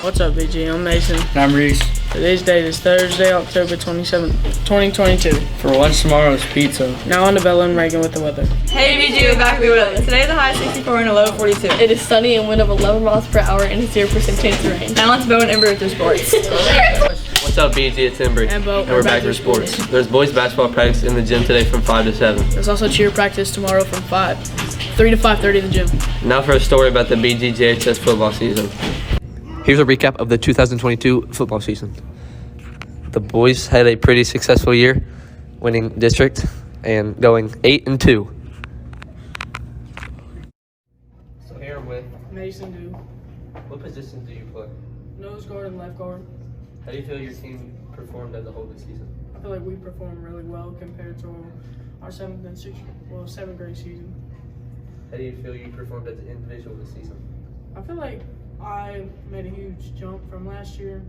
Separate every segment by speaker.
Speaker 1: What's up, BG? I'm Mason.
Speaker 2: I'm Reese.
Speaker 1: Today's date is Thursday, October 27th, 2022.
Speaker 2: For lunch tomorrow is pizza.
Speaker 1: Now on to Bella and Reagan with the weather.
Speaker 3: Hey BG, we're back with weather. Today the high is 64 and a low of 42.
Speaker 4: It is sunny and wind of 11 miles per hour and a 0% chance of rain.
Speaker 3: Now let's Bo and Ember with their sports.
Speaker 5: What's up, BG? It's Embry.
Speaker 1: And Bo.
Speaker 5: And we're back for sports. There's boys basketball practice in the gym today from 5 to 7.
Speaker 1: There's also cheer practice tomorrow from 3 to 5:30 in the gym.
Speaker 5: Now for a story about the BGJHS football season. Here's a recap of the 2022 football season. The boys had a pretty successful year, winning district and going 8-2. So here with
Speaker 1: Mason do.
Speaker 5: what positions do you play?
Speaker 1: Nose guard and left guard.
Speaker 5: How do you feel your team performed as a whole this season?
Speaker 1: I feel like we performed really well compared to our seventh grade season.
Speaker 5: How do you feel you performed as an individual this season?
Speaker 1: I feel like I made a huge jump from last year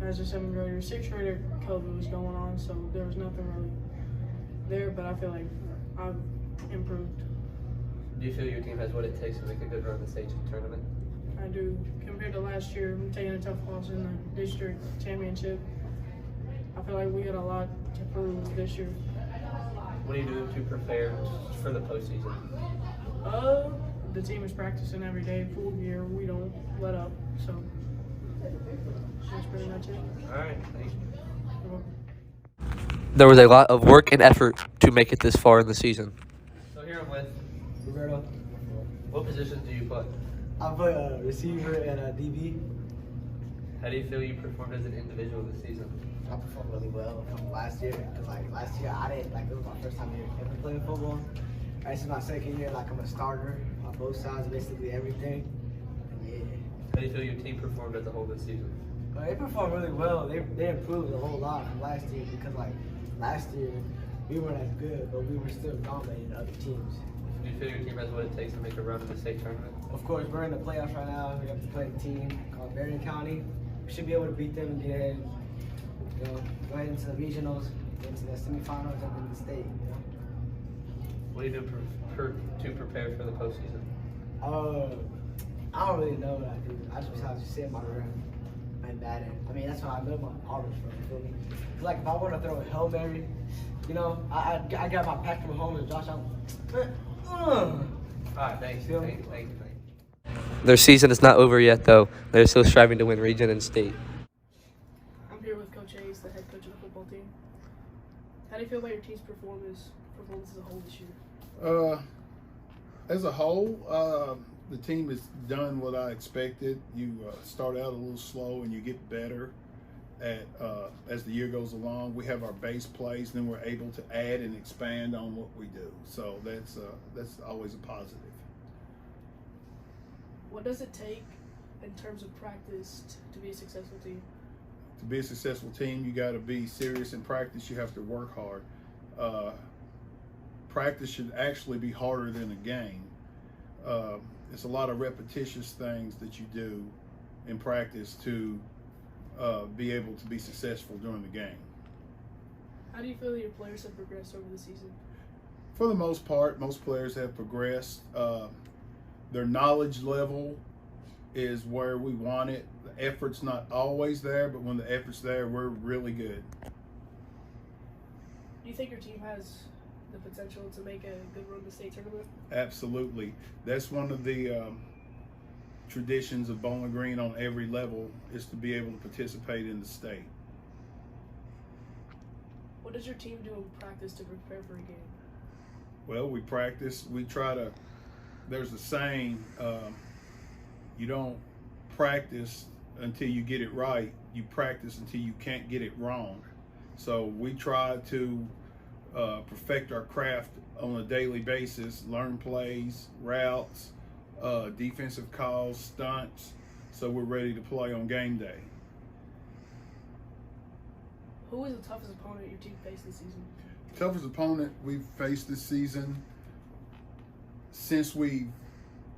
Speaker 1: as a 7th grader. 6th grader, COVID was going on, so there was nothing really there, but I feel like I've improved.
Speaker 5: Do you feel your team has what it takes to make a good run in the state tournament?
Speaker 1: I do. Compared to last year, I'm taking a tough loss in the district championship. I feel like we had a lot to prove this year.
Speaker 5: What do you do to prepare for the postseason?
Speaker 1: The team is practicing every day, full gear. We don't let up, so that's pretty much it.
Speaker 5: All right, thank you.
Speaker 6: There was a lot of work and effort to make it this far in the season.
Speaker 5: So here I'm with Roberto. What positions do you play?
Speaker 7: I play a receiver and a DB.
Speaker 5: How do you feel you performed as an individual this season?
Speaker 7: I performed really well from last year. Cause last year I didn't it was my first time ever playing football. This is my second year. I'm a starter on both sides, basically everything. Yeah.
Speaker 5: How do you feel your team performed as a whole this season?
Speaker 7: They performed really well. They improved a whole lot from last year because last year we weren't as good, but we were still dominating other teams.
Speaker 5: Do you feel your team has what it takes to make a run in the state tournament?
Speaker 7: Of course, we're in the playoffs right now. We have to play a team called Marion County. We should be able to beat them and get ahead. Go ahead into the regionals, get into the semifinals, and then the state.
Speaker 5: What do you do to prepare for the postseason?
Speaker 7: I don't really know what I do. I just sit in my room and bat it. I mean, that's why I know my arms from. You feel me? Like if I want to throw a Hail Mary, I got my Patrick Mahomes and Josh Allen.
Speaker 5: All right, thanks. Thank you.
Speaker 6: Their season is not over yet, though. They're still striving to win region and state.
Speaker 1: I'm here with Coach Hayes, the head coach of the football team. How do you feel about your team's performance as a whole this year?
Speaker 8: As a whole, the team has done what I expected. You start out a little slow and you get better as the year goes along. We have our base plays, then we're able to add and expand on what we do. So that's always a positive.
Speaker 1: What does it take in terms of practice to be a successful team?
Speaker 8: To be a successful team, you got to be serious in practice. You have to work hard. Practice should actually be harder than a game. It's a lot of repetitious things that you do in practice to be able to be successful during the game.
Speaker 1: How do you feel your players have progressed over the season?
Speaker 8: For the most part, most players have progressed. Their knowledge level is where we want it. The effort's not always there, but when the effort's there, we're really good.
Speaker 1: Do you think your team has the potential to make a good run in the state tournament?
Speaker 8: Absolutely. That's one of the traditions of Bowling Green on every level is to be able to participate in the state.
Speaker 1: What does your team do in practice to prepare for a game?
Speaker 8: Well, we practice. We try to, there's a saying, you don't practice until you get it right. You practice until you can't get it wrong. So we try to perfect our craft on a daily basis, learn plays, routes, defensive calls, stunts, so we're ready to play on game day.
Speaker 1: Who is the toughest opponent your team faced this season?
Speaker 8: The toughest opponent we've faced this season since we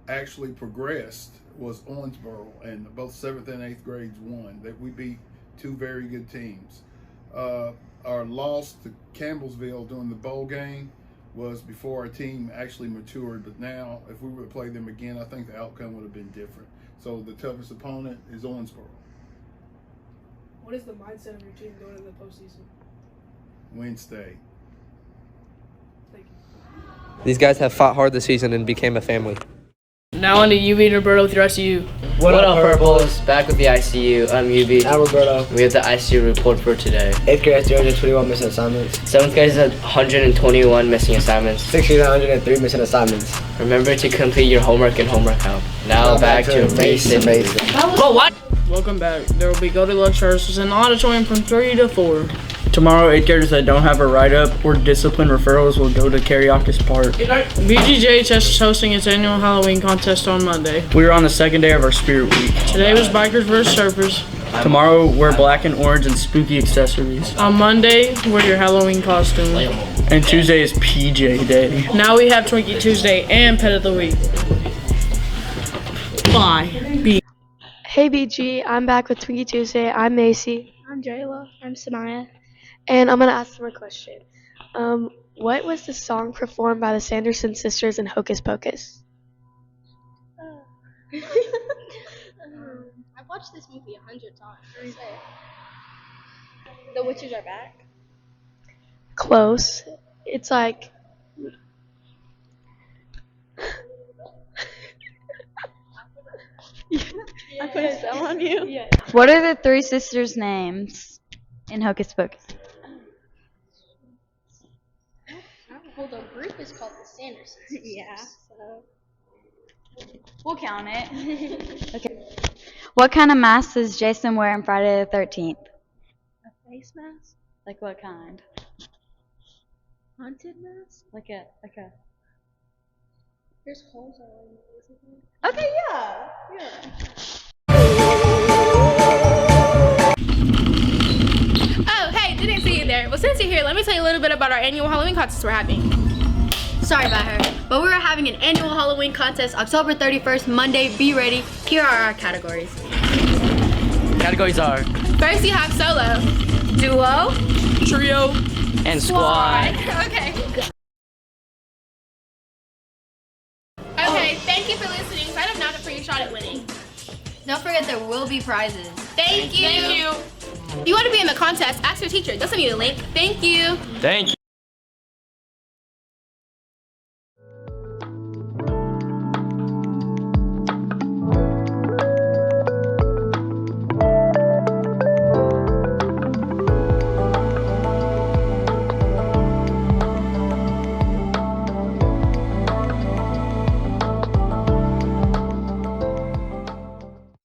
Speaker 8: actually progressed was Owensboro, and both 7th and 8th grades won. That we beat two very good teams. Our loss to Campbellsville during the bowl game was before our team actually matured, but now if we were to play them again, I think the outcome would have been different. So the toughest opponent is Owensboro.
Speaker 1: What is the mindset of your team going in the postseason?
Speaker 8: Wednesday.
Speaker 1: Thank you.
Speaker 5: These guys have fought hard this season and became a family.
Speaker 2: Now on to UV and Roberto with your ICU.
Speaker 6: What up, Purples? Back with the ICU. I'm UV.
Speaker 7: I'm Roberto.
Speaker 6: We have the ICU report for today.
Speaker 7: 8th grade has 321 missing assignments.
Speaker 6: 7th grade has 121 missing assignments.
Speaker 7: 6th grade has 103 missing assignments.
Speaker 6: Remember to complete your homework and homework help. Now back to Mason.
Speaker 2: Whoa, what? Welcome back. There will be Go to Lunch services in the auditorium from 3 to 4. Tomorrow, 8th graders that don't have a write-up or discipline referrals will go to Karaoke Park. BGJHS is hosting its annual Halloween contest on Monday. We are on the second day of our Spirit Week. Today was Bikers vs. Surfers. Tomorrow, wear black and orange and spooky accessories. On Monday, wear your Halloween costume. And Tuesday is PJ Day. Now we have Twinkie Tuesday and Pet of the Week. Bye.
Speaker 4: Hey BG, I'm back with Twinkie Tuesday. I'm Macy. I'm Jayla. I'm Sanaya. And I'm going to ask them a question. What was the song performed by the Sanderson sisters in Hocus Pocus?
Speaker 9: I've watched this movie 100 times. The witches are back.
Speaker 4: Close. It's like... I put a spell on you? Yeah.
Speaker 10: What are the three sisters' names in Hocus Pocus?
Speaker 9: Well, the group is called the Sandersons.
Speaker 10: Yeah.
Speaker 9: So.
Speaker 10: We'll count it. Okay. What kind of mask does Jason wear on Friday the 13th?
Speaker 9: A face mask?
Speaker 10: Like what kind?
Speaker 9: Haunted mask?
Speaker 10: Like a.
Speaker 9: There's holes all in it, isn't there?
Speaker 10: Okay, yeah.
Speaker 9: Oh, hey, didn't see you there. Well, since you're here, let me tell you a little bit about our annual Halloween contest we're having.
Speaker 11: Sorry about her, but we are having an annual Halloween contest October 31st, Monday. Be ready. Here are our categories.
Speaker 6: Categories are
Speaker 9: First, you have solo,
Speaker 11: Duo,
Speaker 2: Trio.
Speaker 6: and squad.
Speaker 9: Okay. Okay, thank you for listening. Sign up now for your shot at winning.
Speaker 11: don't forget there will be prizes.
Speaker 9: Thank you. If you want to be in the contest, ask your teacher. They'll send you the link. Thank you.
Speaker 6: Thank you.